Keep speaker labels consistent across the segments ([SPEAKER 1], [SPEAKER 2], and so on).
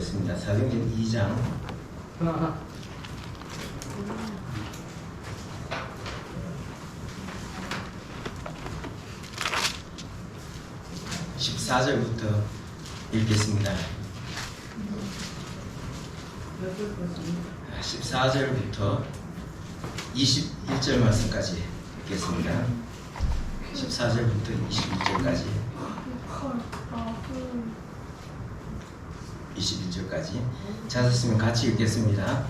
[SPEAKER 1] 사도행전 2장 14절부터 읽겠습니다. 14절부터 21절 말씀까지 읽겠습니다. 14절부터 22절까지 21절까지 찾았으면 같이 읽겠습니다.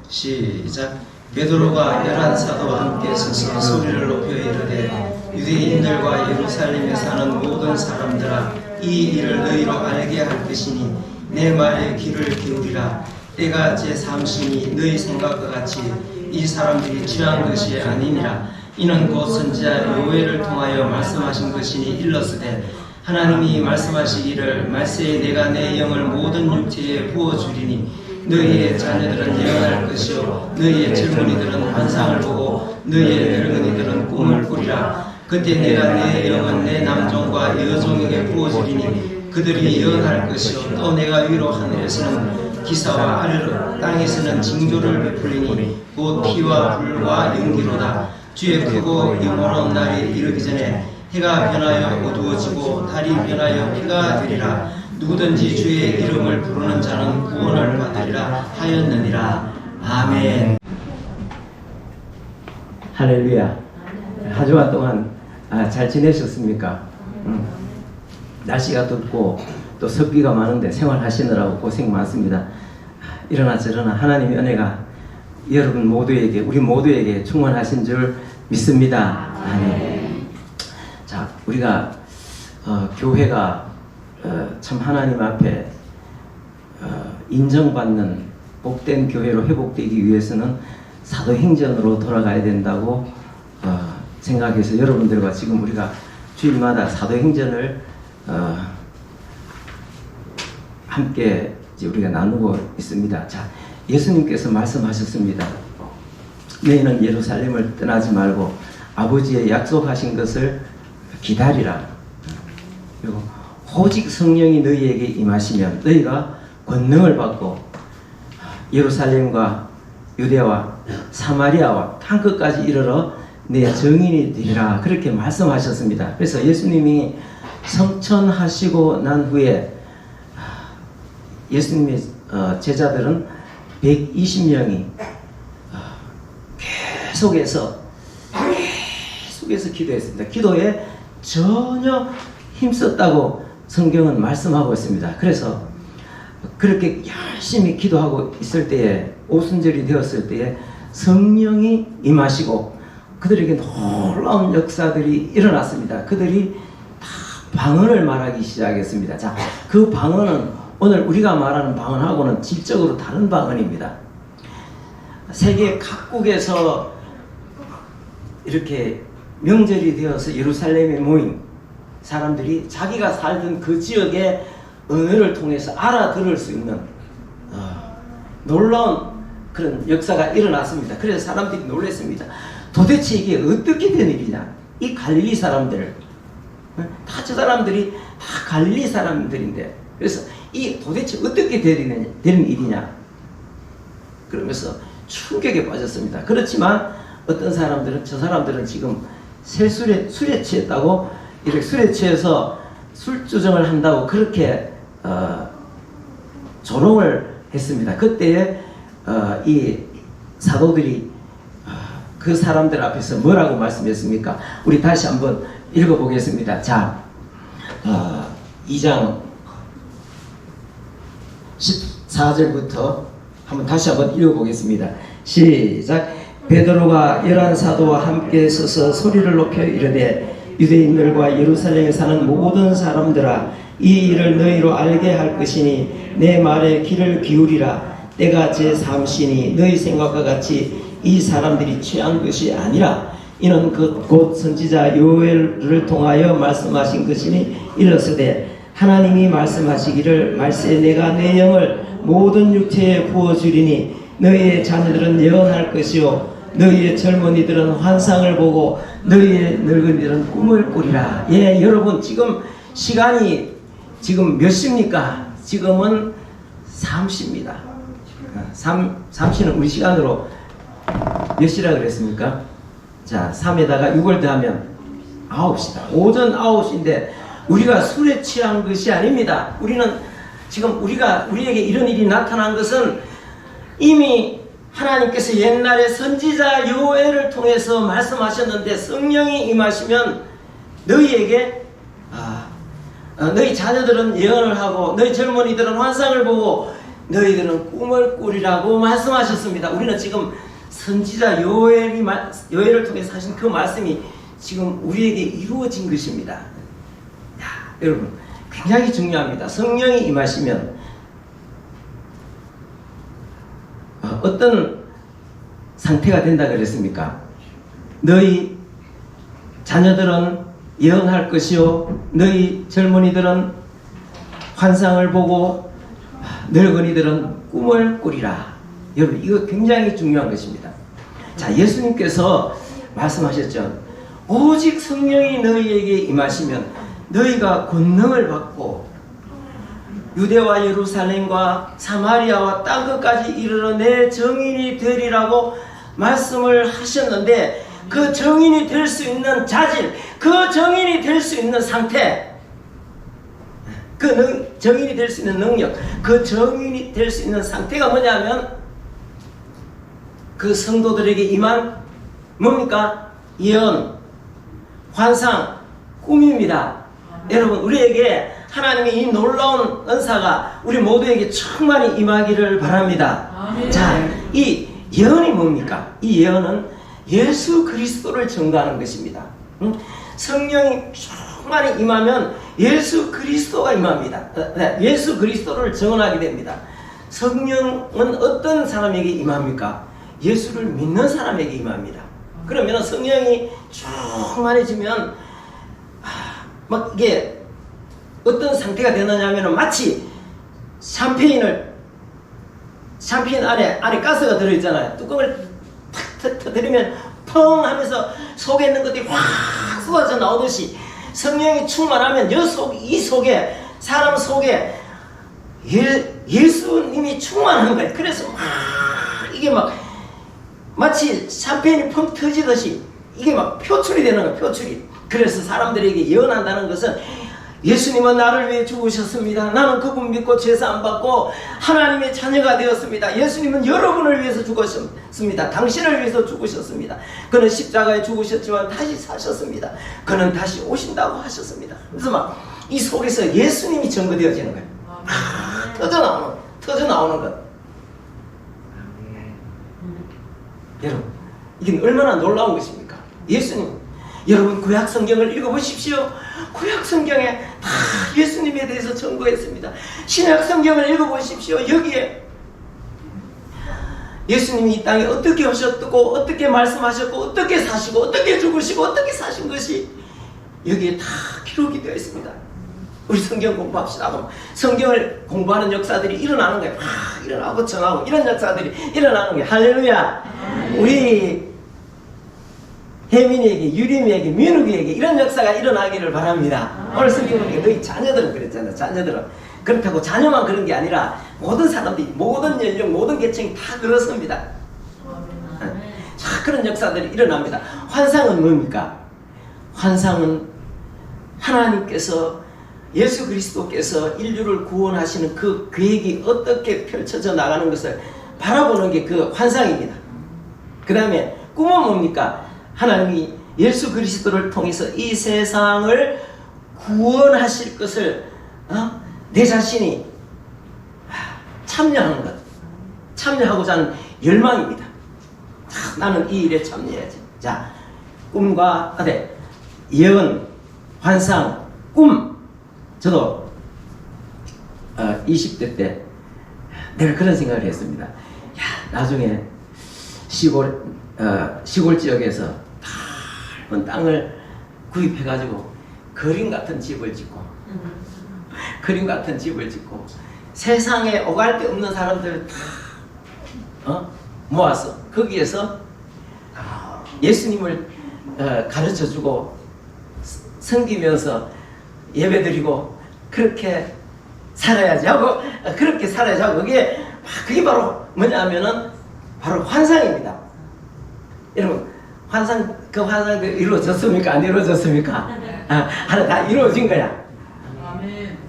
[SPEAKER 1] 시작. 베드로가 11사도와 함께 서서 소리를 높여 이르되 유대인들과 예루살렘에 사는 모든 사람들아, 이 일을 너희로 알게 할 것이니 내 말에 귀를 기울이라. 때가 제3신이 너희 생각과 같이 이 사람들이 취한 것이 아니니라. 이는 곧 선지자 요엘을 통하여 말씀하신 것이니 일렀으되 하나님이 말씀하시기를 말세에 내가 내 영을 모든 육체에 부어주리니 너희의 자녀들은 예언할 것이요 너희의 젊은이들은 환상을 보고 너희의 늙은이들은 꿈을 꾸리라. 그때 내가 내 영은 내 남종과 여종에게 부어주리니 그들이 예언할 것이요 또 내가 위로 하늘에서는 기사와 아래로 땅에서는 징조를 베풀리니 곧 피와 불과 연기로다. 주의 크고 영원한 날이 이르기 전에 해가 변하여 어두워지고 달이 변하여 해가 되리라. 누구든지 주의 이름을 부르는 자는 구원을 받으리라 하였느니라. 아멘. 할렐루야. 한 주간 동안 잘 지내셨습니까? 날씨가 덥고 또 습기가 많은데 생활하시느라고 고생 많습니다. 이러나 저러나 하나님의 은혜가 여러분 모두에게, 우리 모두에게 충만하신 줄 믿습니다. 아멘. 자, 우리가 교회가 참 하나님 앞에 인정받는 복된 교회로 회복되기 위해서는 사도행전으로 돌아가야 된다고 생각해서 여러분들과 지금 우리가 주일마다 사도행전을 함께 우리가 나누고 있습니다. 자, 예수님께서 말씀하셨습니다. 너희는 예루살렘을 떠나지 말고 아버지의 약속하신 것을 기다리라. 그리고 오직 성령이 너희에게 임하시면 너희가 권능을 받고 예루살렘과 유대와 사마리아와 땅끝까지 이르러 내 증인이 되리라. 그렇게 말씀하셨습니다. 그래서 예수님이 성천하시고 난 후에 예수님의 제자들은 120명이 계속해서 기도했습니다. 기도에 전혀 힘썼다고 성경은 말씀하고 있습니다. 그래서 그렇게 열심히 기도하고 있을 때에, 오순절이 되었을 때에 성령이 임하시고 그들에게 놀라운 역사들이 일어났습니다. 그들이 다 방언을 말하기 시작했습니다. 자, 그 방언은 오늘 우리가 말하는 방언하고는 질적으로 다른 방언입니다. 세계 각국에서 이렇게 명절이 되어서 예루살렘에 모인 사람들이 자기가 살던 그 지역의 언어를 통해서 알아들을 수 있는 놀라운 그런 역사가 일어났습니다. 그래서 사람들이 놀랐습니다. 도대체 이게 어떻게 된 일이냐? 이 갈릴리 사람들, 다 저 사람들이 다 갈릴리 사람들인데, 그래서 이 도대체 어떻게 되는 일이냐? 그러면서 충격에 빠졌습니다. 그렇지만 어떤 사람들은, 저 사람들은 지금 술에 취했다고, 이렇게 술에 취해서 술주정을 한다고 그렇게 조롱을 했습니다. 그때에 이 사도들이 그 사람들 앞에서 뭐라고 말씀했습니까? 우리 다시 한번 읽어보겠습니다. 자, 2장 14절부터 다시 한번 읽어보겠습니다. 시작. 베드로가 11사도와 함께 서서 소리를 높여 이르되 유대인들과 예루살렘에 사는 모든 사람들아, 이 일을 너희로 알게 할 것이니 내 말에 귀를 기울이라. 때가 제3신이 너희 생각과 같이 이 사람들이 취한 것이 아니라 이는 곧 선지자 요엘을 통하여 말씀하신 것이니 이르시되 하나님이 말씀하시기를 말세에 내가 내 영을 모든 육체에 부어주리니 너희의 자녀들은 예언할 것이요 너희의 젊은이들은 환상을 보고 너희의 늙은이들은 꿈을 꾸리라. 예, 여러분 지금 시간이 지금 몇 시입니까? 지금은 3시입니다. 3시는 우리 시간으로 몇 시라 그랬습니까? 자, 3에다가 6을 더하면 9시다. 오전 9시인데 우리가 술에 취한 것이 아닙니다. 우리는 지금 우리에게 이런 일이 나타난 것은 이미 하나님께서 옛날에 선지자 요엘을 통해서 말씀하셨는데, 성령이 임하시면 너희에게 너희 자녀들은 예언을 하고 너희 젊은이들은 환상을 보고 너희들은 꿈을 꾸리라고 말씀하셨습니다. 우리는 지금 선지자 요엘을 통해서 하신 그 말씀이 지금 우리에게 이루어진 것입니다. 야, 여러분 굉장히 중요합니다. 성령이 임하시면 어떤 상태가 된다 그랬습니까? 너희 자녀들은 예언할 것이요 너희 젊은이들은 환상을 보고 늙은이들은 꿈을 꾸리라. 여러분 이거 굉장히 중요한 것입니다. 자, 예수님께서 말씀하셨죠. 오직 성령이 너희에게 임하시면 너희가 권능을 받고 유대와 예루살렘과 사마리아와 땅끝까지 이르러 내 증인이 되리라고 말씀을 하셨는데, 그 증인이 될 수 있는 자질, 그 증인이 될 수 있는 상태, 그 증인이 될 수 있는 능력, 그 증인이 될 수 있는 상태가 뭐냐면 그 성도들에게 임한 뭡니까? 예언, 환상, 꿈입니다. 여러분 우리에게 하나님의 이 놀라운 은사가 우리 모두에게 충만히 임하기를 바랍니다. 자, 이 예언이 뭡니까? 이 예언은 예수 그리스도를 증거하는 것입니다. 성령이 충만히 임하면 예수 그리스도가 임합니다. 예수 그리스도를 증언하게 됩니다. 성령은 어떤 사람에게 임합니까? 예수를 믿는 사람에게 임합니다. 그러면 성령이 충만해지면 막 이게 어떤 상태가 되느냐면 마치 샴페인 안에 가스가 들어있잖아요. 뚜껑을 탁 터뜨리면 펑 하면서 속에 있는 것들이 확 쏟아져 나오듯이 성령이 충만하면 이 속에 사람 속에 예수님이 충만한 거예요. 그래서 막 이게 막 마치 샴페인이 펑 터지듯이 이게 막 표출이 되는 거예요. 표출이. 그래서 사람들에게 예언한다는 것은 예수님은 나를 위해 죽으셨습니다. 나는 그분 믿고 죄사함 받고 하나님의 자녀가 되었습니다. 예수님은 여러분을 위해서 죽으셨습니다. 당신을 위해서 죽으셨습니다. 그는 십자가에 죽으셨지만 다시 사셨습니다. 그는 다시 오신다고 하셨습니다. 그래서 막 이 속에서 예수님이 증거되어지는 거예요. 터져 나오는 것. 여러분 이게 얼마나 놀라운 것입니까? 예수님, 여러분 구약 성경을 읽어보십시오. 구약 성경에 다 예수님에 대해서 증거했습니다. 신약 성경을 읽어보십시오. 여기에 예수님이 이 땅에 어떻게 오셨고 어떻게 말씀하셨고 어떻게 사시고 어떻게 죽으시고 어떻게 사신 것이 여기에 다 기록이 되어 있습니다. 우리 성경 공부합시다. 그럼 성경을 공부하는 역사들이 일어나는 거예요. 일어나고 전하고 이런 역사들이 일어나는 거예요. 할렐루야. 우리 혜민이에게, 유림이에게, 민욱이에게 이런 역사가 일어나기를 바랍니다. 오늘 성경 보니까 너희 자녀들은 그랬잖아. 자녀들은 그렇다고 자녀만 그런 게 아니라 모든 사람들이, 모든 연령, 모든 계층이 다 그렇습니다. 자, 그런 역사들이 일어납니다. 환상은 뭡니까? 환상은 하나님께서, 예수 그리스도께서 인류를 구원하시는 그 계획이 어떻게 펼쳐져 나가는 것을 바라보는 게 그 환상입니다. 그 다음에 꿈은 뭡니까? 하나님이 예수 그리스도를 통해서 이 세상을 구원하실 것을 내 자신이 참여하는 것, 참여하고자 하는 열망입니다. 나는 이 일에 참여해야지. 자, 꿈과 예언, 환상, 꿈. 저도 20대 때 내가 그런 생각을 했습니다. 야, 나중에 시골 지역에서 넓은 땅을 구입해가지고 그림 같은 집을 짓고 세상에 오갈 데 없는 사람들 다 모아서 거기에서 예수님을 가르쳐주고 섬기면서 예배드리고 그렇게
[SPEAKER 2] 살아야지 하고 그렇게 살아야지 하고 그게 바로 뭐냐면은 바로 환상입니다. 여러분 환상 이루어졌습니까? 안 이루어졌습니까? 하나 다 이루어진 거야.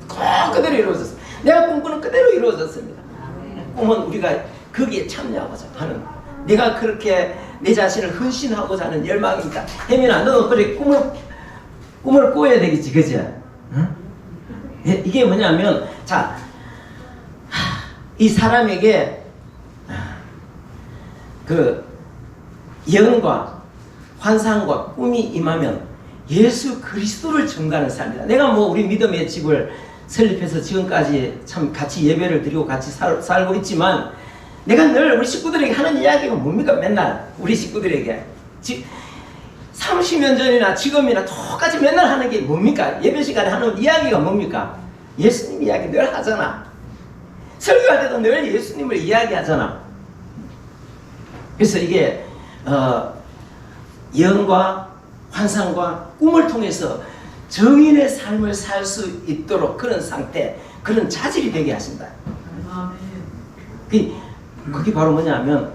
[SPEAKER 2] 꼭 그대로 이루어졌어. 내가 꿈꾸는 그대로 이루어졌습니다. 꿈은 우리가 거기에 참여하고자 하는, 내가 그렇게 내 자신을 헌신하고자 하는 열망이 있다. 혜민아, 너도 그래 꿈을 꿔야 되겠지, 그지? 응? 이게 뭐냐면, 자, 이 사람에게 그 예언과 환상과 꿈이 임하면 예수 그리스도를 증거하는 삶이다. 내가 뭐 우리 믿음의 집을 설립해서 지금까지 참 같이 예배를 드리고 같이 살고 있지만, 내가 늘 우리 식구들에게 하는 이야기가 뭡니까? 맨날 우리 식구들에게 30년 전이나 지금이나 똑같이 맨날 하는 게 뭡니까? 예배 시간에 하는 이야기가 뭡니까? 예수님 이야기 늘 하잖아. 설교할 때도 늘 예수님을 이야기하잖아. 그래서 이게 예언과 환상과 꿈을 통해서 정인의 삶을 살 수 있도록 그런 상태, 그런 자질이 되게 하신다. 그게 바로 뭐냐면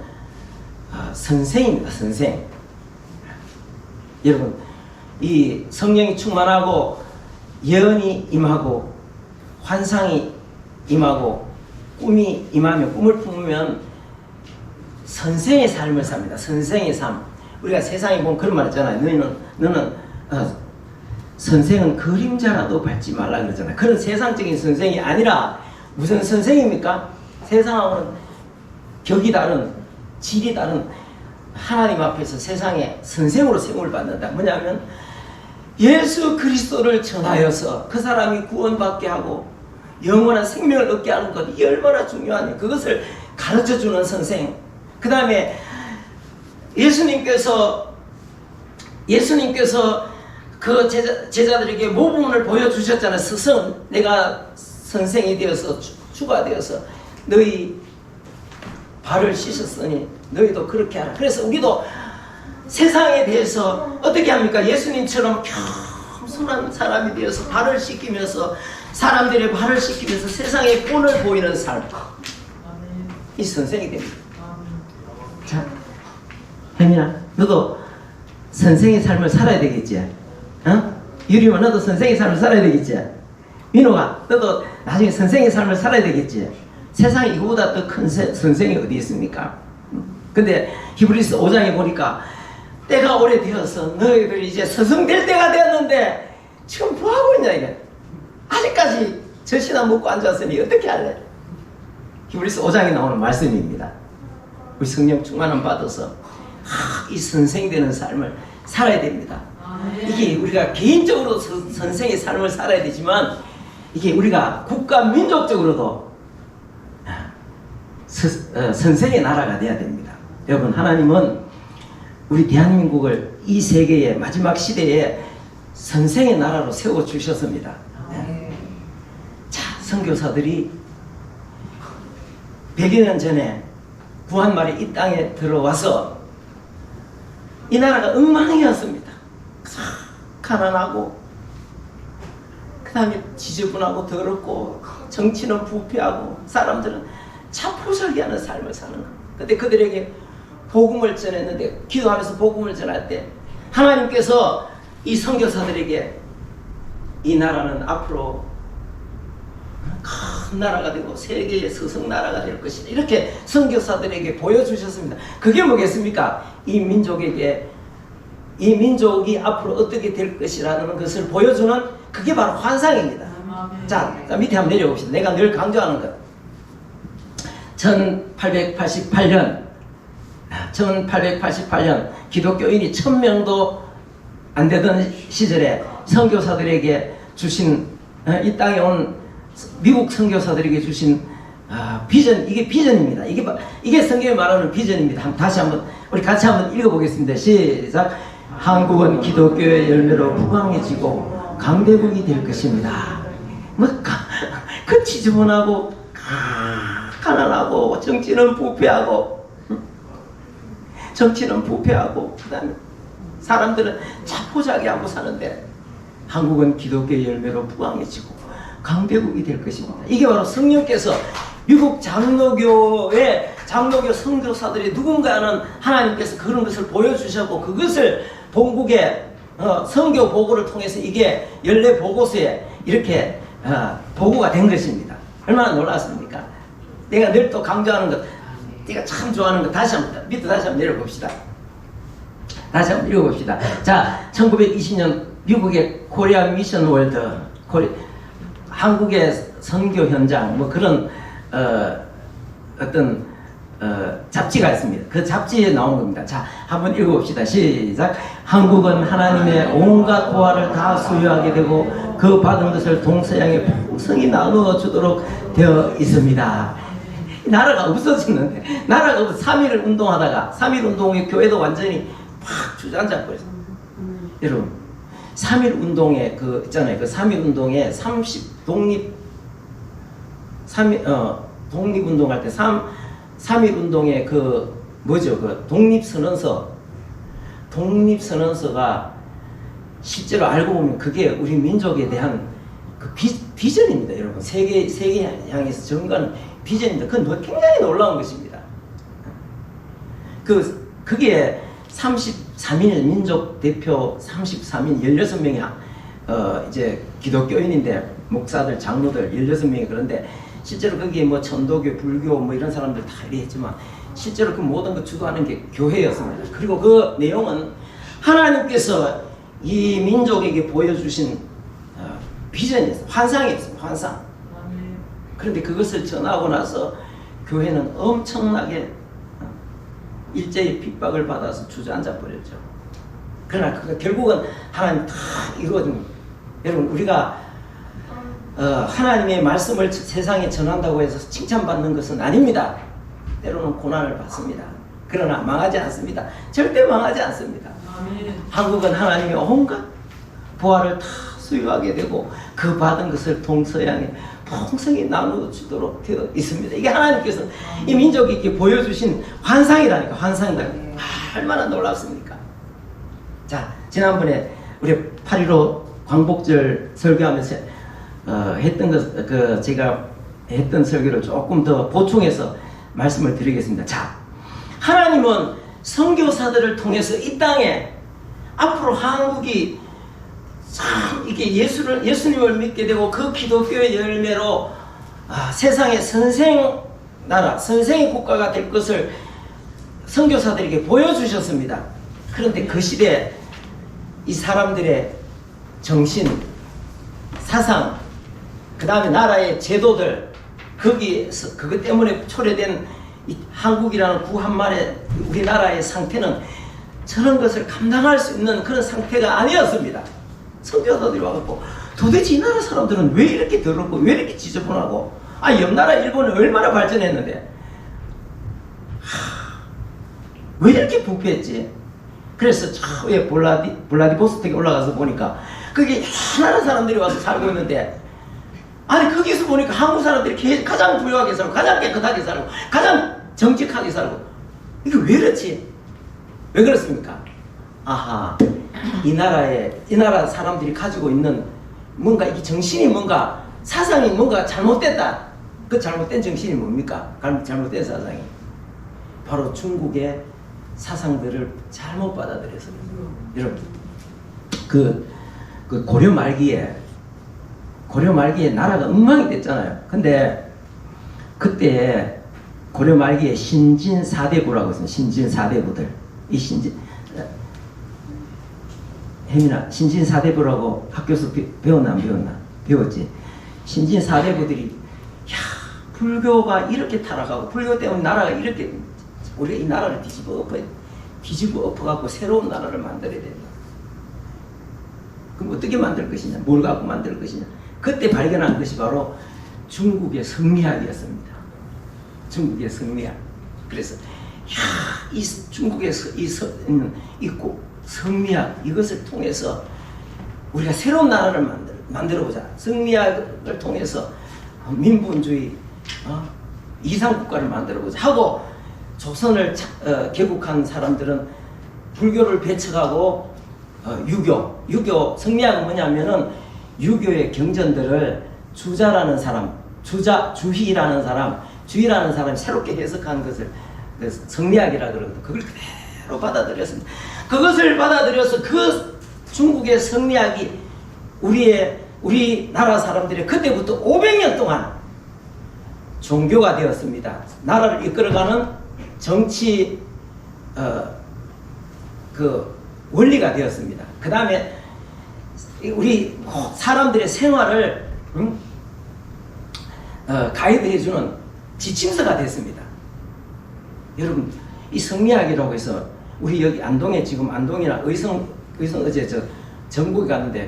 [SPEAKER 2] 선생입니다. 선생. 여러분, 이 성령이 충만하고 예언이 임하고 환상이 임하고 꿈이 임하면, 꿈을 품으면 선생의 삶을 삽니다. 선생의 삶. 우리가 세상에 보면 그런 말 있잖아요. 너는 선생은 그림자라도 밟지 말라 그러잖아요. 그런 세상적인 선생이 아니라 무슨 선생입니까? 세상하고는 격이 다른, 질이 다른 하나님 앞에서 세상에 선생으로 세움을 받는다. 뭐냐면 예수 그리스도를 전하여서 그 사람이 구원받게 하고 영원한 생명을 얻게 하는 것, 이게 얼마나 중요하냐. 그것을 가르쳐주는 선생. 그 다음에 예수님께서 그 제자들에게 모범을 보여주셨잖아요. 스승, 내가 선생이 되어서 주가 되어서 너희 발을 씻었으니 너희도 그렇게 하라. 그래서 우리도 세상에 대해서 어떻게 합니까? 예수님처럼 겸손한 사람이 되어서 발을 씻기면서, 사람들의 발을 씻기면서 세상에 본을 보이는 삶, 이 선생이 됩니다. 자, 혜민아, 너도 선생의 삶을 살아야 되겠지? 어? 유리만, 너도 선생의 삶을 살아야 되겠지? 민호가, 너도 나중에 선생의 삶을 살아야 되겠지? 세상에 이거보다 더 큰 선생이 어디 있습니까? 근데 히브리서 5장에 보니까 때가 오래되어서 너희들이 이제 스승될 때가 되었는데 지금 뭐하고 있냐 이게. 아직까지 젖이나 먹고 앉았으니 어떻게 할래? 히브리서 5장에 나오는 말씀입니다. 우리 성령 충만함 받아서 이 선생 되는 삶을 살아야 됩니다. 이게 우리가 개인적으로 선생의 삶을 살아야 되지만, 이게 우리가 국가 민족적으로도 선생의 나라가 돼야 됩니다. 여러분, 하나님은 우리 대한민국을 이 세계의 마지막 시대에 선생의 나라로 세워주셨습니다. 자, 선교사들이 100여 년 전에 구한말이 이 땅에 들어와서 이 나라가 엉망이었습니다. 가난하고, 그 다음에 지저분하고 더럽고, 정치는 부패하고, 사람들은 자포자기하는 삶을 사는 거예요. 근데 그들에게 복음을 전했는데, 기도하면서 복음을 전할 때 하나님께서 이 선교사들에게 이 나라는 앞으로 큰 나라가 되고 세계의 스승 나라가 될 것이다, 이렇게 선교사들에게 보여주셨습니다. 그게 뭐겠습니까? 이 민족이 앞으로 어떻게 될 것이라는 것을 보여주는, 그게 바로 환상입니다. 자, 밑에 한번 내려봅시다. 내가 늘 강조하는 것. 1888년 기독교인이 1000명도 안 되던 시절에 선교사들에게 주신, 이 땅에 온 미국 선교사들에게 주신 비전, 이게 비전입니다. 이게 성경이 말하는 비전입니다. 다시 한번 우리 같이 한번 읽어보겠습니다. 시작. 한국은 기독교의 열매로 부강해지고 강대국이 될 것입니다. 그 지저분하고 가난하고 정치는 부패하고 그다음에 사람들은 자포자기하고 사는데, 한국은 기독교의 열매로 부강해지고 강대국이 될 것입니다. 이게 바로 성령께서 미국 장로교의 장로교 선교사들이 누군가는 하나님께서 그런 것을 보여주셨고 그것을 본국의 선교 보고를 통해서 이게 연례 보고서에 이렇게 보고가 된 것입니다. 얼마나 놀랐습니까? 내가 늘 또 강조하는 것, 내가 참 좋아하는 것 다시 한번 밑에 다시 한번 내려봅시다. 다시 한번 읽어봅시다. 자, 1920년 미국의 코리아 미션 월드, 한국의 선교 현장 뭐 그런 어떤 잡지가 있습니다. 그 잡지에 나온 겁니다. 자, 한번 읽어봅시다. 시작. 한국은 하나님의 온갖 보화를 다 소유하게 되고 그 받은 것을 동서양에 풍성히 나누어 주도록 되어 있습니다. 나라가 없어졌는데, 나라가 없어 3.1 운동하다가 3.1 운동의 교회도 완전히 팍 주저앉아 버렸어요. 여러분, 3.1 운동에 그 있잖아요. 그 3.1 운동에 30 독립운동할 때 3.1 운동의 그 뭐죠? 그 독립선언서가 실제로 알고 보면 그게 우리 민족에 대한 그 비전입니다, 여러분. 세계 향해서 전가는 비전입니다. 그건 굉장히 놀라운 것입니다. 그게 33인 민족 대표 33인 16명이 이제 기독교인인데 목사들, 장로들 16명이 그런데 실제로 거기에 뭐 천도교, 불교 뭐 이런 사람들 다 이랬지만 실제로 그 모든 걸 주도하는 게 교회였습니다. 그리고 그 내용은 하나님께서 이 민족에게 보여주신 비전이었어요. 환상이었어요. 환상. 그런데 그것을 전하고 나서 교회는 엄청나게 일제히 핍박을 받아서 주저앉아 버렸죠. 그러나 결국은 하나님 다 이루어집니다. 여러분, 우리가 하나님의 말씀을 세상에 전한다고 해서 칭찬받는 것은 아닙니다. 때로는 고난을 받습니다. 그러나 망하지 않습니다. 절대 망하지 않습니다. 한국은 하나님의 온갖 보화를 다 소유하게 되고 그 받은 것을 동서양에 풍성히 나누어 주도록 되어 있습니다. 이게 하나님께서 이 민족에게 보여주신 환상이라니까. 환상이라니까. 얼마나 놀랍습니까? 자, 지난번에 우리 8.15 광복절 설교하면서 했던 것, 제가 했던 설교를 조금 더 보충해서 말씀을 드리겠습니다. 자, 하나님은 선교사들을 통해서 이 땅에 앞으로 한국이 참 이게 예수님을 믿게 되고 그 기독교의 열매로 세상의 선생 나라, 선생의 국가가 될 것을 선교사들에게 보여주셨습니다. 그런데 그 시대에 이 사람들의 정신, 사상, 그 다음에 나라의 제도들, 거기에서 그것 때문에 초래된 이 한국이라는 구한말의 우리나라의 상태는 저런 것을 감당할 수 있는 그런 상태가 아니었습니다. 선교사들이 와갖고 도대체 이 나라 사람들은 왜 이렇게 더럽고 왜 이렇게 지저분하고 옆나라 일본은 얼마나 발전했는데 왜 이렇게 부패했지? 그래서 저 위에 블라디보스톡에 올라가서 보니까 거기 나라 사람들이 와서 살고 있는데 거기서 보니까 한국 사람들이 가장 부유하게 살고 가장 깨끗하게 살고 가장 정직하게 살고 이게 왜 이렇지? 왜 그렇습니까? 이 나라 사람들이 가지고 있는 뭔가 이 정신이 뭔가 사상이 뭔가 잘못됐다. 그 잘못된 정신이 뭡니까? 잘못된 사상이 바로 중국의 사상들을 잘못 받아들여서 여러분 그 고려 말기에 나라가 엉망이 됐잖아요. 근데 그때 고려 말기에 신진 4대부라고 있어요. 신진 4대부들. 이 혜민아, 신진 4대부라고 학교에서 배웠나 안 배웠나? 배웠지. 신진 4대부들이 불교가 이렇게 타락하고 불교 때문에 나라가 이렇게 우리가 이 나라를 뒤집어 엎어갖고 새로운 나라를 만들어야 된다. 그럼 어떻게 만들 것이냐? 뭘 갖고 만들 것이냐? 그때 발견한 것이 바로 중국의 성리학이었습니다. 중국의 성리학. 그래서 이 중국의 성리학 이것을 통해서 우리가 새로운 나라를 만들어보자. 성리학을 통해서 민본주의 이상국가를 만들어보자 하고 조선을 개국한 사람들은 불교를 배척하고 유교 성리학은 뭐냐면은 유교의 경전들을 주자라는 사람, 주희라는 사람, 주희라는 사람이 새롭게 해석한 것을 그 성리학이라 그러거든. 그걸 그대로 받아들였습니다. 그것을 받아들여서 그 중국의 성리학이 우리나라 사람들이 그때부터 500년 동안 종교가 되었습니다. 나라를 이끌어가는 정치 그 원리가 되었습니다. 그 다음에 우리 사람들의 생활을 가이드해주는 지침서가 됐습니다. 여러분, 이 성리학이라고 해서 우리 여기 안동에 지금 안동이나 의성 어제 저 전국에 갔는데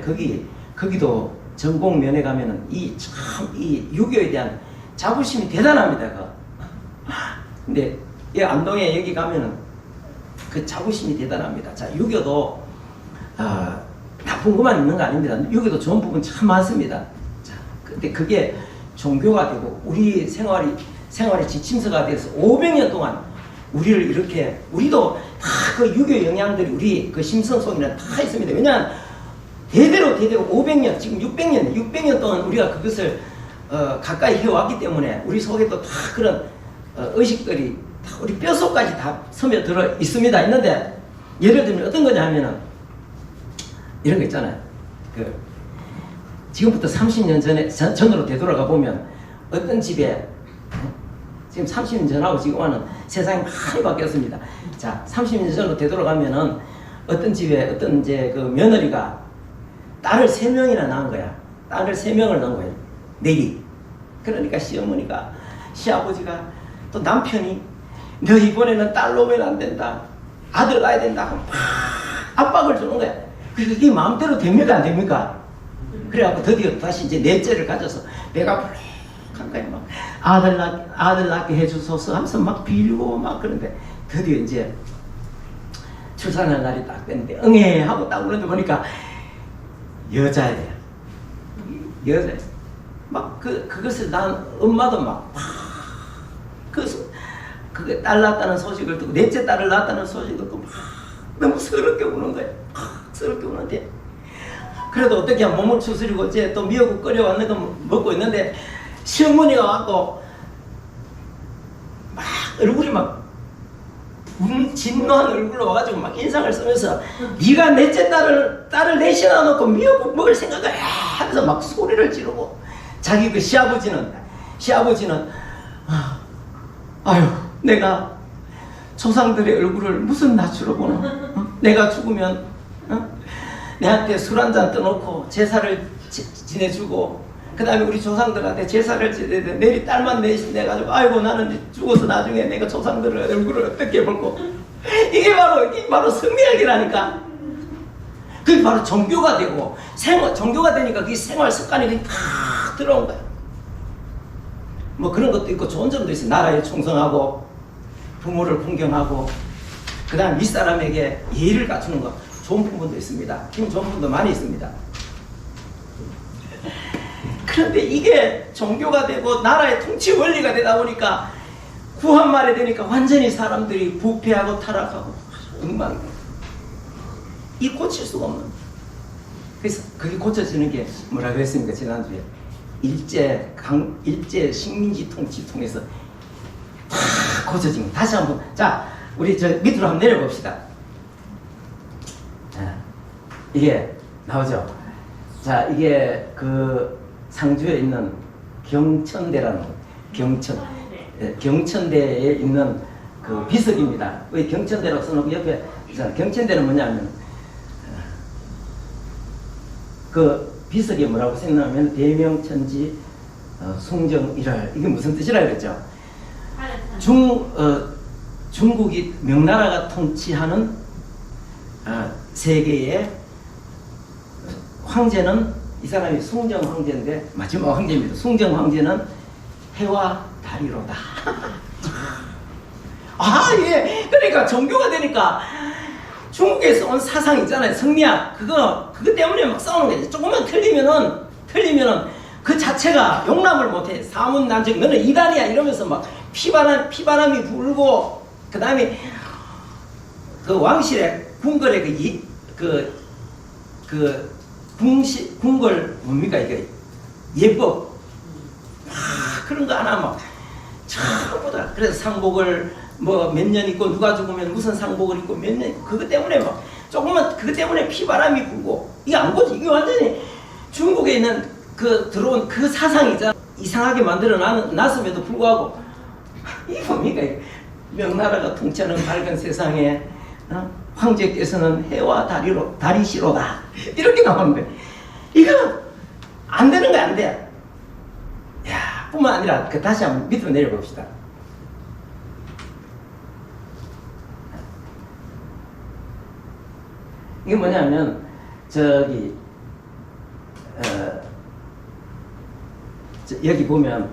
[SPEAKER 2] 거기도 전공면에 가면은 이 유교에 대한 자부심이 대단합니다. 근데 이 안동에 여기 가면은 그 자부심이 대단합니다. 자, 유교도 나쁜 것만 있는 거 아닙니다. 유교도 좋은 부분 참 많습니다. 자, 근데 그게 종교가 되고 우리 생활의 지침서가 돼서 500년 동안 우리를 이렇게 우리도 다 그 유교 영향들이 우리 그 심성 속에는 다 있습니다. 왜냐하면 대대로 500년 지금 600년 동안 우리가 그것을 가까이 해왔기 때문에 우리 속에도 다 그런 의식들이 다 우리 뼛속까지 다 스며들어 있습니다. 있는데 예를 들면 어떤 거냐 하면은 이런 거 있잖아요. 그 지금부터 30년 전으로 되돌아가 보면 어떤 집에 지금 30년 전하고 지금 와는 세상이 많이 바뀌었습니다. 자, 30년 전으로 되돌아가면은 어떤 집에 어떤 이제 그 며느리가 딸을 3명이나 낳은 거야. 딸을 3명을 낳은 거예요. 내리. 그러니까 시어머니가, 시아버지가 또 남편이 너 이번에는 딸 놓으면 안 된다. 아들 낳아야 된다. 하고 막 압박을 주는 거야. 그게 마음대로 됩니까? 안 됩니까? 그래갖고 드디어 다시 이제 넷째를 가져서 배가 불룩한 거야. 막 아들 낳게 해주소서 하면서 막 빌고 막 그런데 드디어 이제 출산할 날이 딱 됐는데 응애 하고 딱 그런데 보니까 여자예요. 여자예요. 막 그것을 난 엄마도 막 그 딸 낳았다는 소식을 듣고 넷째 딸을 낳았다는 소식을 듣고 막 너무 서럽게 우는 거예요. 서럽게 우는데 그래도 어떻게 몸을 추스리고 이제 또 미역국 끓여왔는 거 먹고 있는데 시어머니가 와서 막 얼굴이 막 진노한 얼굴로 와가지고 막 인상을 쓰면서 네가 넷째 딸을 넷이나 놓고 미역국 먹을 생각을 해 하면서 막 소리를 지르고 자기 그 시아버지는 아유 내가 조상들의 얼굴을 무슨 낯으로 보나 내가 죽으면 내한테 술 한잔 떠놓고 제사를 지내주고 그 다음에 우리 조상들한테 제사를 지내는데 내리 딸만 내가지고 아이고 나는 죽어서 나중에 내가 조상들의 얼굴을 어떻게 볼고 이게 바로 성리학이라니까. 그게 바로 종교가 되고 종교가 되니까 그게 생활 습관이 다 들어온 거야. 뭐 그런 것도 있고 좋은 점도 있어요. 나라에 충성하고 부모를 존경하고 그 다음 윗사람에게 예의를 갖추는 것 좋은 부분도 있습니다. 좋은 부분도 많이 있습니다. 그런데 이게 종교가 되고 나라의 통치 원리가 되다 보니까 구한말에 되니까 완전히 사람들이 부패하고 타락하고 엉망이 이 고칠 수가 없는. 그래서 그게 고쳐지는 게 뭐라고 했습니까? 지난주에 일제 식민지 통치 통해서 다 고쳐진 거. 다시 한번 자 우리 저 밑으로 한번 내려봅시다. 자, 이게 나오죠. 자 이게 그 상주에 있는 경천대라는 경천대에 있는 그 비석입니다. 왜 경천대라고 써놓고 옆에 경천대는 뭐냐면 그 비석이 뭐라고 생각하면 대명천지 숭정일할 이게 무슨 뜻이라 그랬죠? 중국이 명나라가 통치하는 세계의 황제는 이 사람이 숭정 황제인데 마지막 황제입니다. 숭정 황제는 해와 달이로다. 예. 그러니까 종교가 되니까 중국에서 온 사상 있잖아요. 성리학 그거 때문에 막 싸우는 거지. 조금만 틀리면은 그 자체가 용납을 못해. 사문난적 너는 이단이야 이러면서 막 피바람이 불고 그 다음에 그 왕실의 궁궐의 궁궐 뭡니까 이게 예법 그런 거 하나 막 전부 다. 그래서 상복을 뭐 몇 년 입고 누가 죽으면 무슨 상복을 입고 몇 년, 그것 때문에 막 조금만 그것 때문에 피바람이 불고 이게 안 거지. 이게 완전히 중국에 있는 그 들어온 그 사상이잖아. 이상하게 만들어 놨음에도 불구하고 이게 뭡니까? 명나라가 통치하는 밝은 세상에 황제께서는 해와 다리시로다 이렇게 나오는데 이거 안 되는 거야. 안 돼. 야, 뿐만 아니라 다시 한번 밑으로 내려봅시다. 이게 뭐냐면 저기 여기 보면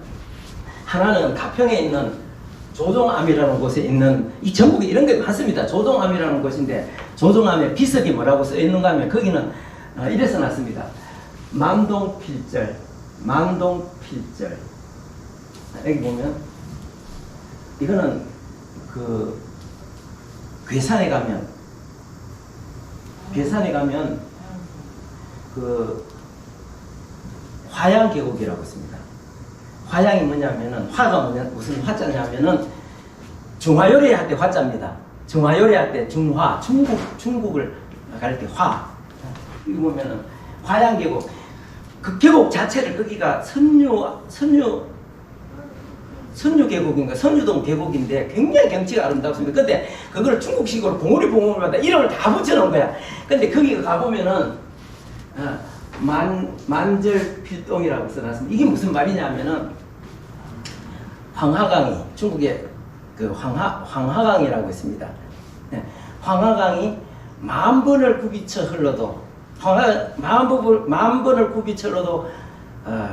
[SPEAKER 2] 하나는 가평에 있는 조종암이라는 곳에 있는, 이 전국에 이런 게 많습니다. 조종암이라는 곳인데 조종암에 비석이 뭐라고 써 있는가 하면 거기는 이래 써놨습니다. 만동필절, 만동필절. 여기 보면 이거는 그 괴산에 가면 그 화양계곡이라고 있습니다. 화양이 뭐냐면은 화가 무슨 화자냐면은 중화요리 할 때 화자입니다. 중화요리 할 때 중화, 중국을 갈 때 화. 이거 보면은 화양계곡. 그 계곡 자체를 거기가 선유계곡인가 선유동 계곡인데 굉장히 경치가 아름답습니다. 근데 그걸 중국식으로 봉우리봉우리마다 이름을 다 붙여놓은 거야. 근데 거기 가보면은 만절필동이라고 써놨습니다. 이게 무슨 말이냐면은 황하강이, 중국에 그 황하강이라고 있습니다. 황하강이 만 번을 굽이쳐 흘러도 만 번을 굽이쳐 흘러도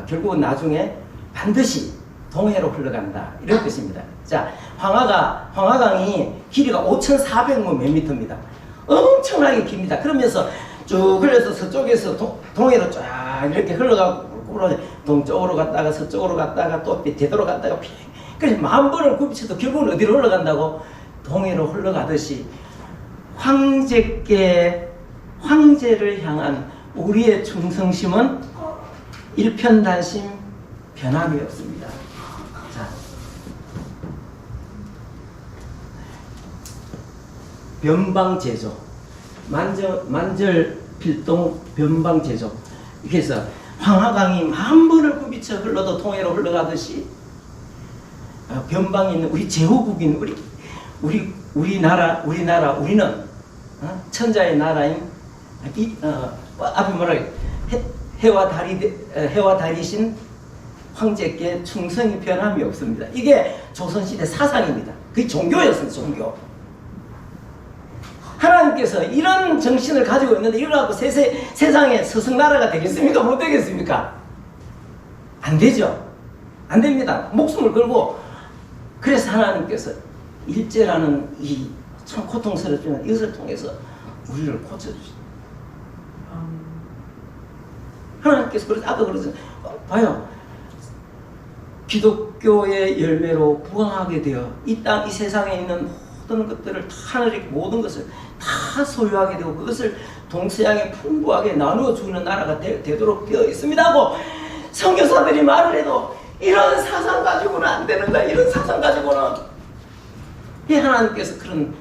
[SPEAKER 2] 결국은 나중에 반드시 동해로 흘러간다 이런 뜻입니다. 자, 황하강이 길이가 5,400몇 미터입니다. 엄청나게 깁니다. 그러면서 쭉 흘러서 서쪽에서 동해로 쫙 이렇게 흘러가고 동쪽으로 갔다가 서쪽으로 갔다가 또 되돌아갔다가 그래서 만 번을 굽이쳐도 결국은 어디로 흘러간다고? 동해로 흘러가듯이 황제를 향한 우리의 충성심은 일편단심 변함이 없습니다. 자, 변방제조, 만절필동 변방제조. 그래서 황하강이 만 번을 굽이쳐 흘러도 동해로 흘러가듯이 변방에 있는 우리 제후국인 우리는 천자의 나라인 앞에 뭐라 해와 달이신 황제께 충성이 변함이 없습니다. 이게 조선시대 사상입니다. 그게 종교였습니다. 종교. 하나님께서 이런 정신을 가지고 있는데 이걸 갖고 세상에 서성나라가 되겠습니까? 못 되겠습니까? 안 되죠. 안 됩니다. 목숨을 걸고. 그래서 하나님께서 일제라는 이 참 고통스럽지만 이것을 통해서 우리를 고쳐주십니다. 하나님께서 그래서 아까 그러죠. 봐요. 기독교의 열매로 부강하게 되어 이 땅, 이 세상에 있는 모든 것들을 다 하늘의 모든 것을 다 소유하게 되고 그것을 동서양에 풍부하게 나누어 주는 나라가 되도록 되어 있습니다 하고 선교사들이 말을 해도 이런 사상 가지고는 안 되는 거야. 이런 사상 가지고는. 이 하나님께서 그런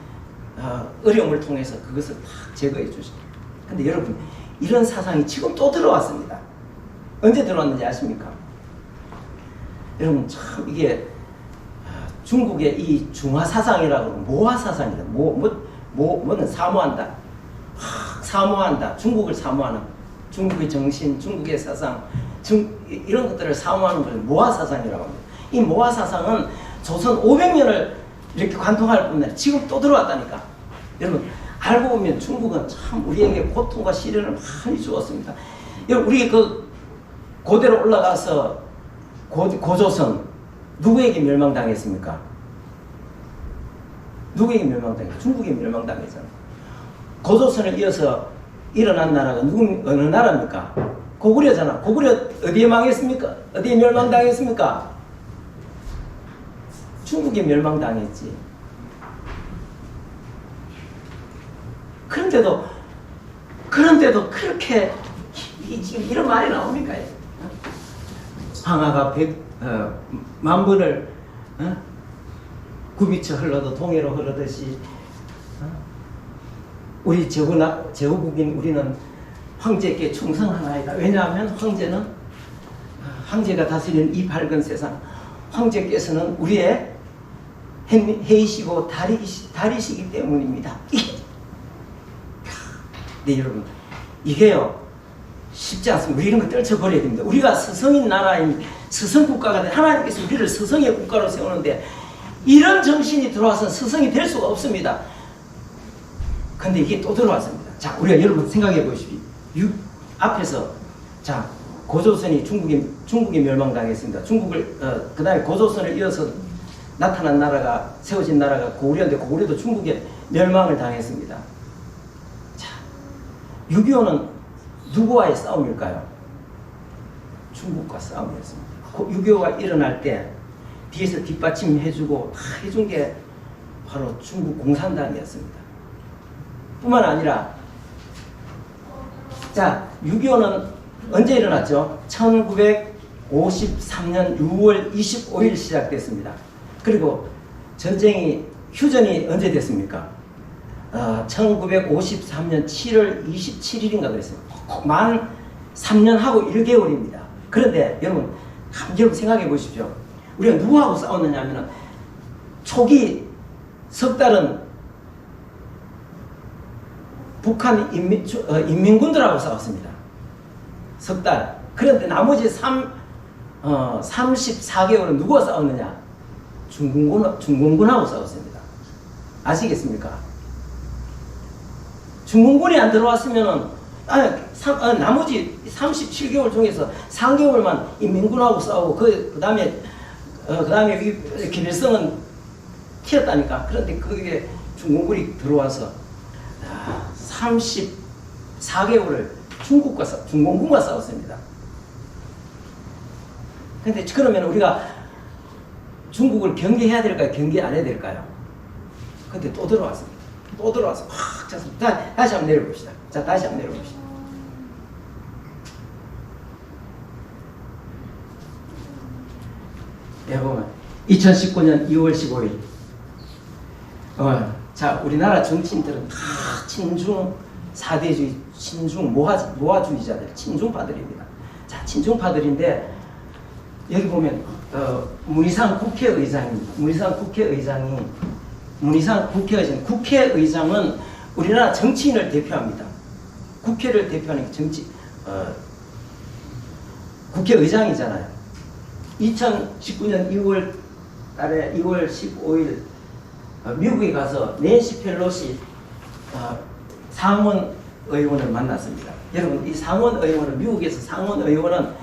[SPEAKER 2] 어려움을 통해서 그것을 다 제거해 주십니다. 근데 여러분, 이런 사상이 지금 또 들어왔습니다. 언제 들어왔는지 아십니까? 여러분, 참 이게 중국의 이 중화 사상이라고 모화 사상이다. 뭐는 사모한다. 사모한다. 중국을 사모하는, 중국의 정신, 중국의 사상, 이런 것들을 사모하는 걸 모화 사상이라고 합니다. 이 모화 사상은 조선 500년을 이렇게 관통할 뿐만 지금 또 들어왔다니까. 여러분, 알고 보면 중국은 참 우리에게 고통과 시련을 많이 주었습니다. 여러분, 우리 그 고대로 올라가서 고조선 누구에게 멸망당했습니까? 누구에게 멸망당했어요? 중국에 멸망당했잖아요. 고조선을 이어서 일어난 나라가 어느 나라입니까? 고구려잖아. 고구려 어디에 망했습니까? 어디에 멸망당했습니까? 중국에 멸망당했지. 그런데도 그렇게 지금 이런 말이 나옵니까? 황하가 만번을 굽이쳐 흘러도 동해로 흐르듯이 우리 제후국인 우리는 황제께 충성하나이다. 왜냐하면 황제가 다스리는 이 밝은 세상, 황제께서는 우리의 해이시고 달이시기 때문입니다. 네, 여러분, 이게요 쉽지 않습니다. 우리 이런 거 떨쳐버려야 됩니다. 우리가 스성인 나라인 스성국가가 된 하나님께서 우리를 스성의 국가로 세우는데 이런 정신이 들어와서 스성이 될 수가 없습니다. 근데 이게 또 들어왔습니다. 자, 우리가 여러분 생각해 보십시오. 앞에서 자 고조선이 중국이 멸망당했습니다. 그 다음에 고조선을 이어서 나타난 나라가 세워진 나라가 고구려인데 고구려도 중국에 멸망을 당했습니다. 자, 6.25는 누구와의 싸움일까요? 중국과 싸움이었습니다. 6.25가 일어날 때 뒤에서 뒷받침해주고 다 해준 게 바로 중국 공산당이었습니다. 뿐만 아니라 자 6.25는 언제 일어났죠? 1953년 6월 25일 시작됐습니다. 그리고 휴전이 언제 됐습니까? 1953년 7월 27일인가 그랬어요. 만 3년 하고 1개월입니다. 그런데 여러분 생각해 보십시오. 우리가 누구하고 싸웠느냐 하면 초기 석 달은 북한 인민군들하고 싸웠습니다. 석 달. 그런데 나머지 34개월은 누구와 싸웠느냐? 중공군하고 싸웠습니다. 아시겠습니까? 중공군이 안 들어왔으면은 나머지 37개월 중에서 3개월만 인민군하고 싸우고 그 다음에 김일성은 튀었다니까. 그런데 그게 중공군이 들어와서 34개월을 중공군과 싸웠습니다. 근데 그러면 우리가 중국을 경계해야 될까요? 경계 안 해야 될까요? 근데 또 들어왔습니다. 또 들어와서 확 찼습니다. 다시 한번 내려봅시다. 자, 다시 한번 내려봅시다. 보면 2019년 2월 15일 자, 우리나라 정치인들은 다 친중 사대주의, 친중 모화주의자들, 친중파들입니다. 자, 친중파들인데 여기 보면 문희상 국회의장은 우리나라 정치인을 대표합니다. 국회를 대표하는 국회의장이잖아요. 2019년 2월 15일 미국에 가서 낸시 펠로시 상원 의원을 만났습니다. 여러분, 이 상원 의원은 미국에서 상원 의원은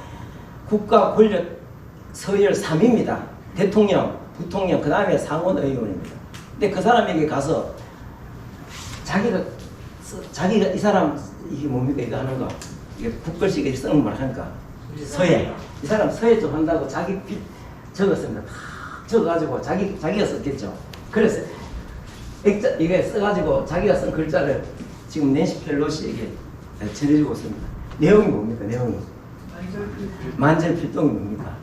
[SPEAKER 2] 국가 권력 서열 3위입니다. 대통령, 부통령, 그 다음에 상원 의원입니다. 근데 그 사람에게 가서 자기가 이 사람 이게 뭡니까 이거 하는 거 이게 국글씨가 쓰는 말 하니까 서예 이 사람 서예 좀 한다고 자기 빚 적었습니다. 다 적어가지고 자기가 썼겠죠. 그래서 이게 써가지고 자기가 쓴 글자를 지금 낸시 펠로시에게 전해주고 있습니다. 내용이 뭡니까? 내용이 만절필동이 뭡니까?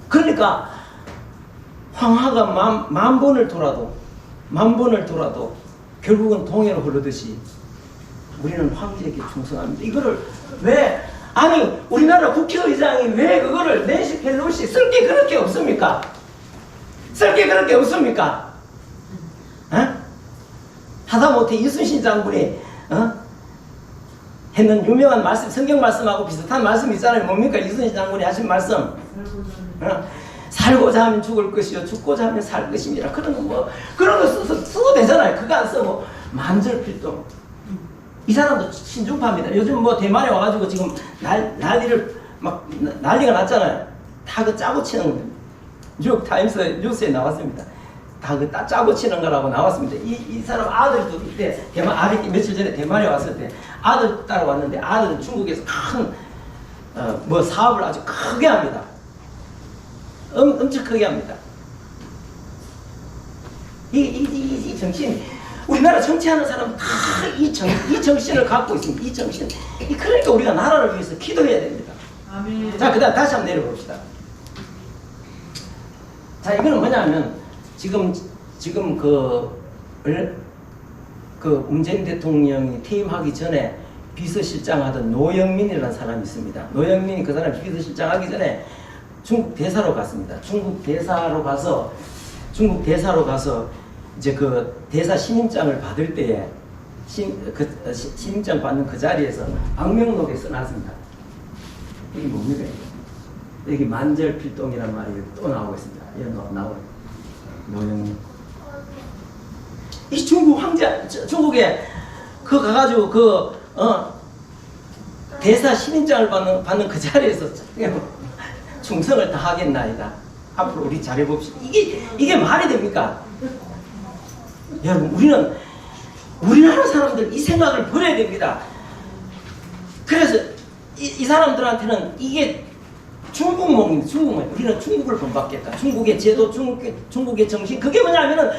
[SPEAKER 2] 그러니까 황하가 만 번을 돌아도 결국은 동해로 흐르듯이 우리는 황제에게 충성합니다. 이거를 왜 아니 우리나라 국회의장이 왜 그거를 낸시 펠로시 쓸 게 그렇게 없습니까? 쓸 게 그렇게 없습니까? 하다못해 이순신 장군이 했는 유명한 말씀, 성경 말씀하고 비슷한 말씀이 있잖아요. 뭡니까? 이순신 장군이 하신 말씀. 살고자 하면 죽을 것이요 죽고자 하면 살 것입니다. 그런 거 써도 되잖아요. 그거 안 쓰고 만절필동. 이 사람도 신중파입니다. 요즘 뭐 대만에 와가지고 지금 난리가 났잖아요. 다 그 짜고 치는 겁니다. 뉴욕 타임스 뉴스에 나왔습니다. 다 그 짜고 치는 거라고 나왔습니다. 이 사람 아들도 이때 아들이 며칠 전에 대만에 왔을 때 아들 따라왔는데 아들은 중국에서 큰 사업을 아주 크게 합니다. 엄청 크게 합니다. 이 정신, 우리나라 정치하는 사람은 다 이 정신을 갖고 있습니다. 이 정신. 그러니까 우리가 나라를 위해서 기도해야 됩니다. 자, 그 다음 다시 한번 내려봅시다. 자, 이거는 뭐냐면 지금 그 문재인 대통령이 퇴임하기 전에 비서실장 하던 노영민이라는 사람이 있습니다. 노영민이 그 사람이 비서실장 하기 전에 중국 대사로 갔습니다. 중국 대사로 가서 이제 그 대사 신임장을 받을 때에 신임장 받는 그 자리에서 악명록에 써놨습니다. 이게 뭡니까? 여기 만절필동이라는 말이 또 나오고 있습니다. 여기 나오는 노영민. 이 중국 황제, 중국에 그 가가지고 대사 신임장을 받는 그 자리에서 충성을 다하겠나이다. 앞으로 우리 잘해봅시다. 이게 말이 됩니까? 여러분, 우리나라 사람들 이 생각을 버려야 됩니다. 그래서 이 사람들한테는 이게 중국몽입니다. 중국몽. 우리는 중국을 본받겠다. 중국의 제도, 중국의 정신. 그게 뭐냐면은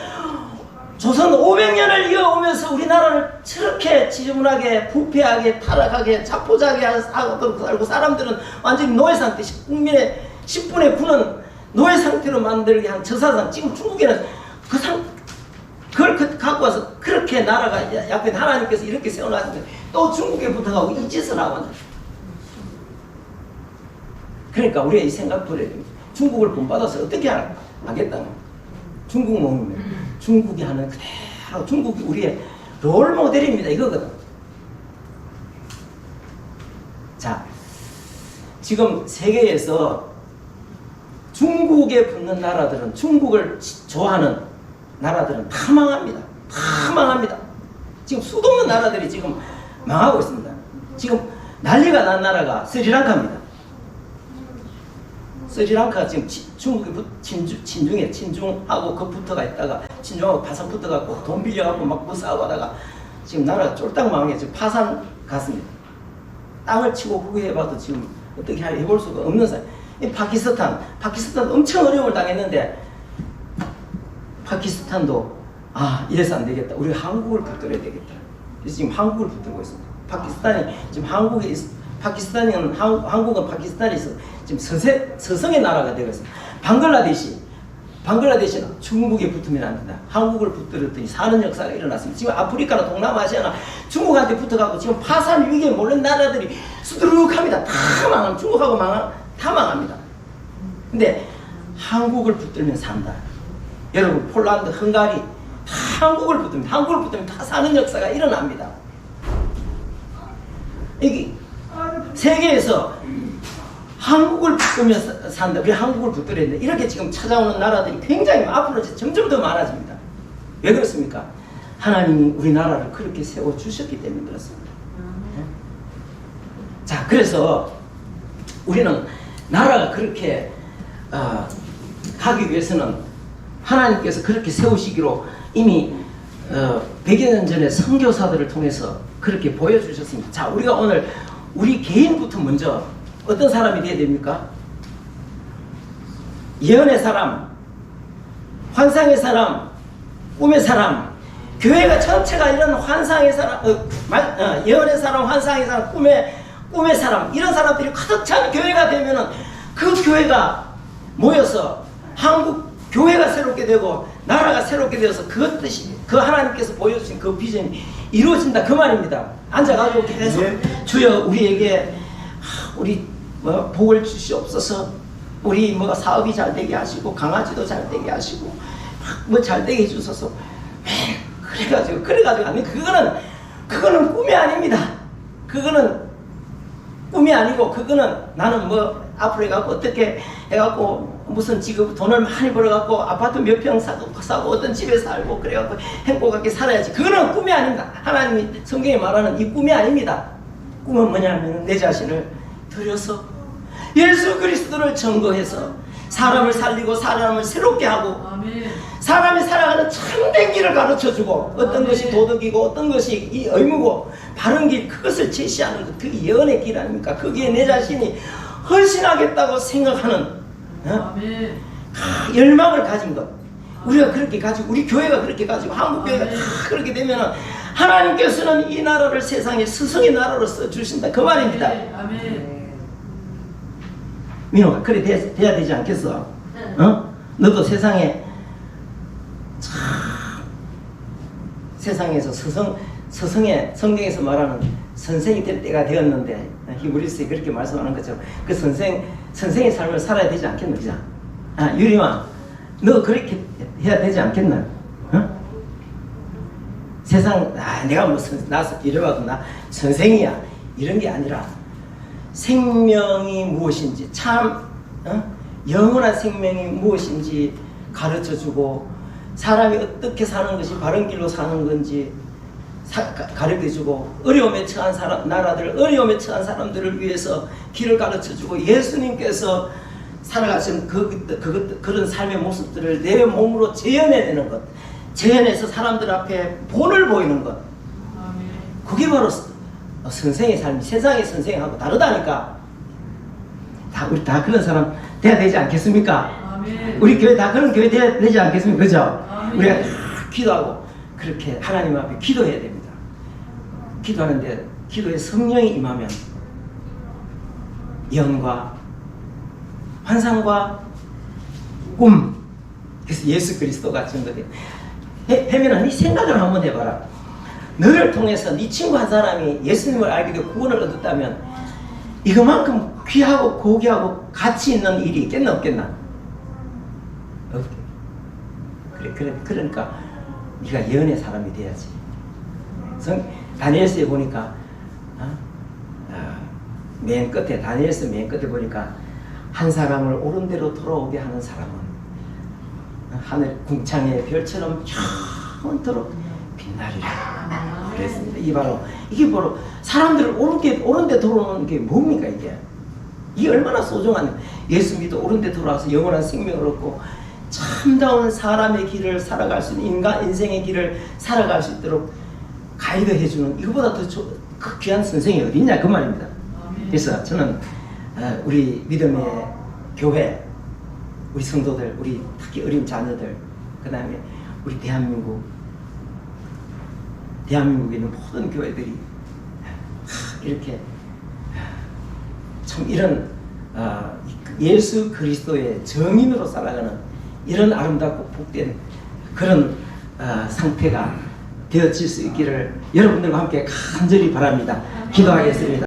[SPEAKER 2] 조선 500년을 이어오면서 우리나라를 저렇게 지저분하게 부패하게 타락하게 자포자기하고 살고 사람들은 완전히 노예 상태, 국민의 10분의 9는 노예 상태로 만들게 한 저사상. 지금 중국에는 그걸 갖고 와서 그렇게 나라가 약간 하나님께서 이렇게 세워놨는데 또 중국에 붙어가고 이 짓을 하고. 그러니까 우리가 이 생각 버려야 됩니다. 중국을 본받아서 어떻게 하겠다는 중국 몸이면 중국이 하는 그대로 중국이 우리의 롤 모델입니다. 이거거든. 자, 지금 세계에서 중국에 붙는 나라들은, 중국을 좋아하는 나라들은 다 망합니다. 다 망합니다. 지금 수도 없는 나라들이 지금 망하고 있습니다. 지금 난리가 난 스리랑카입니다. 스리랑카가 지금 중국이 친중하고 그 붙어가 있다가 친중하고 파산 붙어갖고 돈 빌려갖고 막 싸우고 하다가 지금 나라가 쫄딱 망해 지금 파산 갔습니다. 땅을 치고 후회해봐도 지금 어떻게 해볼 수가 없는 사람. 이 파키스탄 엄청 어려움을 당했는데 파키스탄도 이래서 안 되겠다. 우리가 한국을 붙들어야 되겠다. 그래서 지금 한국을 붙들고 있습니다. 파키스탄이 지금 한국은 파키스탄에서 지금 서성의 나라가 되고 있습니다. 방글라데시는 중국에 붙으면 안 된다. 한국을 붙들었더니 사는 역사가 일어났습니다. 지금 아프리카나 동남아시아나 중국한테 붙어가고 지금 파산 위기에 몰린 나라들이 수두룩합니다. 다 망합니다. 중국하고 다 망합니다. 근데 한국을 붙들면 산다. 여러분, 폴란드, 헝가리 다 한국을 붙들면 다 사는 역사가 일어납니다. 여기 세계에서 한국을 붙들면 산다. 우리 한국을 붙들어야 된다. 이렇게 지금 찾아오는 나라들이 굉장히 앞으로 점점 더 많아집니다. 왜 그렇습니까? 하나님이 우리나라를 그렇게 세워주셨기 때문에 그렇습니다. 자, 그래서 우리는 나라가 그렇게 가기 위해서는 하나님께서 그렇게 세우시기로 이미 100여 년 전에 선교사들을 통해서 그렇게 보여주셨습니다. 자, 우리가 오늘 우리 개인부터 먼저 어떤 사람이 되어야 됩니까? 예언의 사람, 환상의 사람, 꿈의 사람, 교회가 전체가 이런 환상의 사람, 예언의 사람, 환상의 사람, 꿈의 사람, 이런 사람들이 가득 찬 교회가 되면은 그 교회가 모여서 한국 교회가 새롭게 되고 나라가 새롭게 되어서 그 뜻이, 그 하나님께서 보여주신 그 비전이 이루어진다, 그 말입니다. 앉아가지고 계속 주여 우리에게 우리 복을 주시옵소서. 우리 사업이 잘 되게 하시고 강아지도 잘 되게 하시고 잘 되게 해주소서. 그래가지고 아니, 그거는 꿈이 아닙니다. 그거는 꿈이 아니고, 그거는 나는 앞으로 해갖고 어떻게 해갖고 무슨 지금 돈을 많이 벌어갖고 아파트 몇 평 사고 어떤 집에 살고 그래갖고 행복하게 살아야지. 그거는 꿈이 아닙니다. 하나님이 성경에 말하는 이 꿈이 아닙니다. 꿈은 뭐냐면 내 자신을 들여서 예수 그리스도를 증거해서 사람을 살리고 사람을 새롭게 하고 사람이 살아가는 참된 길을 가르쳐주고 어떤 것이 도덕이고 어떤 것이 이 의무고 바른 길, 그것을 제시하는 것, 그게 예언의 길 아닙니까? 거기에 내 자신이 헌신하겠다고 생각하는 열망을 가진 것, 우리가 그렇게 가지고 우리 교회가 그렇게 가지고 한국 교회가 다 그렇게 되면은 하나님께서는 이 나라를 세상의 스승의 나라로 써주신다, 그 말입니다. 민호가 그래 돼야 되지 않겠어? 어? 너도 세상에 참 세상에서 스승의 성경에서 말하는 선생이 될 때가 되었는데 히브리스에 그렇게 말씀하는 것처럼 그 선생의 삶을 살아야 되지 않겠나? 그죠? 아, 유리마 너 그렇게 해야 되지 않겠나? 어? 세상 내가 무슨 나서 이래봐도 나 선생이야 이런 게 아니라 생명이 무엇인지 참 영원한 생명이 무엇인지 가르쳐주고 사람이 어떻게 사는 것이 바른 길로 사는 건지 가르쳐주고 어려움에 처한 나라들 어려움에 처한 사람들을 위해서 길을 가르쳐주고 예수님께서 살아가신 그런 삶의 모습들을 내 몸으로 재현해내는 것 재현해서 사람들 앞에 본을 보이는 것 그게 바로 선생의 삶이 세상의 선생하고 다르다니까. 우리 다 그런 사람 돼야 되지 않겠습니까? 아멘. 우리 교회 다 그런 교회 돼야 되지 않겠습니까? 그죠? 아멘. 우리가 기도하고 그렇게 하나님 앞에 기도해야 됩니다. 기도하는데 기도에 성령이 임하면 예언과 환상과 꿈 그래서 예수 그리스도가 증거돼요. 혜민아 네 생각을 한번 해봐라. 너를 통해서 네 친구 한 사람이 예수님을 알게 되고 구원을 얻었다면 이거만큼 귀하고 고귀하고 가치 있는 일이 있겠나 없겠나? 그래 그러니까 네가 예언의 사람이 돼야지. 다니엘서에 보니까 맨 끝에 다니엘서 맨 끝에 보니까 한 사람을 옳은 대로 돌아오게 하는 사람은 하늘 궁창의 별처럼 영원토록 빛나리라 그랬습니다. 이게 바로 사람들을 옳은 데 돌아오는 게 뭡니까 이게 얼마나 소중한 예수 믿어 옳은 데 돌아와서 영원한 생명을 얻고 참다운 사람의 길을 살아갈 수 있는 인생의 길을 살아갈 수 있도록 가이드해주는 이거보다 더 귀한 선생이 어디 있냐 그 말입니다. 그래서 저는 우리 믿음의 교회 우리 성도들 우리 특히 어린 자녀들 그 다음에 우리 대한민국에 있는 모든 교회들이 이렇게 참 이런 예수 그리스도의 정인으로 살아가는 이런 아름답고 복된 그런 상태가 되어질 수 있기를 여러분들과 함께 간절히 바랍니다. 기도하겠습니다.